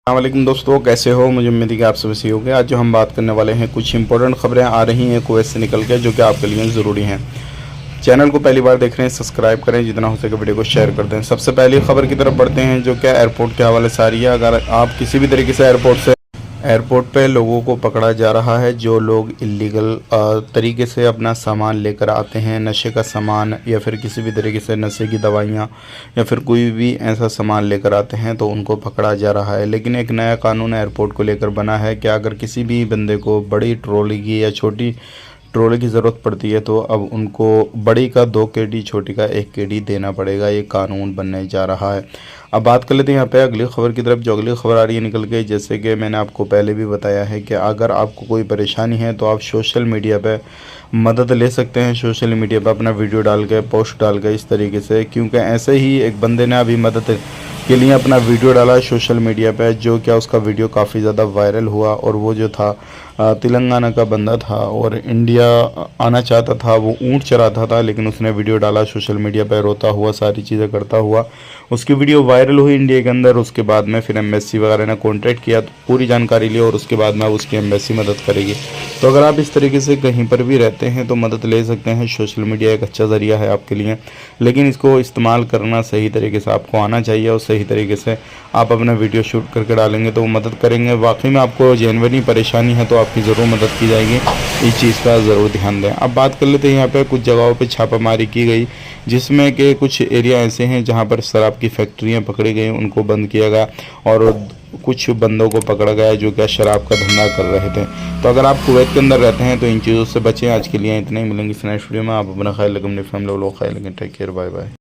अस्सलामुअलैकुम दोस्तों, कैसे हो? मुझे उम्मीद है कि आप सब सही होंगे। आज जो हम बात करने वाले हैं, कुछ इंपॉर्टेंट खबरें आ रही हैं कुवैत से निकल के, जो कि आपके लिए ज़रूरी हैं। चैनल को पहली बार देख रहे हैं, सब्सक्राइब करें, जितना हो सके वीडियो को शेयर कर दें। सबसे पहली खबर की तरफ बढ़ते हैं, जो क्या एयरपोर्ट के हवाले से आ रही है। अगर आप किसी भी तरीके से एयरपोर्ट पे लोगों को पकड़ा जा रहा है, जो लोग इलीगल तरीके से अपना सामान लेकर आते हैं, नशे का सामान या फिर किसी भी तरीके से नशे की दवाइयाँ या फिर कोई भी ऐसा सामान लेकर आते हैं, तो उनको पकड़ा जा रहा है। लेकिन एक नया कानून एयरपोर्ट को लेकर बना है कि अगर किसी भी बंदे को बड़ी ट्रॉली की या छोटी ट्रॉली की ज़रूरत पड़ती है, तो अब उनको बड़ी का 2 केडी, छोटी का 1 केडी देना पड़ेगा। ये कानून बनने जा रहा है। अब बात कर लेते हैं यहाँ पे अगली खबर की तरफ। जो अगली खबर आ रही है निकल के, जैसे कि मैंने आपको पहले भी बताया है कि अगर आपको कोई परेशानी है तो आप सोशल मीडिया पे मदद ले सकते हैं। सोशल मीडिया पे अपना वीडियो डाल के, पोस्ट डाल के, इस तरीके से, क्योंकि ऐसे ही एक बंदे ने अभी मदद के लिए अपना वीडियो डाला सोशल मीडिया पे, जो क्या उसका वीडियो काफ़ी ज़्यादा वायरल हुआ। और वो जो था तेलंगाना का बंदा था और इंडिया आना चाहता था। वो ऊँट चराता था, लेकिन उसने वीडियो डाला सोशल मीडिया पर रोता हुआ, सारी चीज़ें करता हुआ। उसकी वीडियो वायरल हुई इंडिया के अंदर। उसके बाद में फिर एम्बेसी वगैरह ने कॉन्टैक्ट किया, तो पूरी जानकारी ली और उसके बाद में उसकी एम्बेसी मदद करेगी। तो अगर आप इस तरीके से कहीं पर भी रहते हैं तो मदद ले सकते हैं। सोशल मीडिया एक अच्छा ज़रिया है आपके लिए, लेकिन इसको इस्तेमाल करना सही तरीके से आपको आना चाहिए और सही तरीके से आप अपना वीडियो शूट करके डालेंगे तो वो मदद करेंगे। वाकई में आपको जेन्युइनली परेशानी है तो आपकी ज़रूर मदद की जाएगी। इस चीज़ का ज़रूर ध्यान दें। अब बात कर लेते हैं, यहाँ पे कुछ जगहों पे छापामारी की गई, जिसमें कि कुछ एरिया ऐसे हैं जहाँ पर शराब की फैक्ट्रियाँ पकड़ी गई, उनको बंद किया गया और कुछ बंदों को पकड़ा गया जो क्या शराब का धंधा कर रहे थे। तो अगर आप कुवैत के अंदर रहते हैं तो इन चीज़ों से बचें। आज के लिए इतना ही, मिलेंगे नेक्स्ट वीडियो में। आप अपना ख्याल रखें, अपनी फैमिली लोग ख्याल रखें। Take care, bye bye.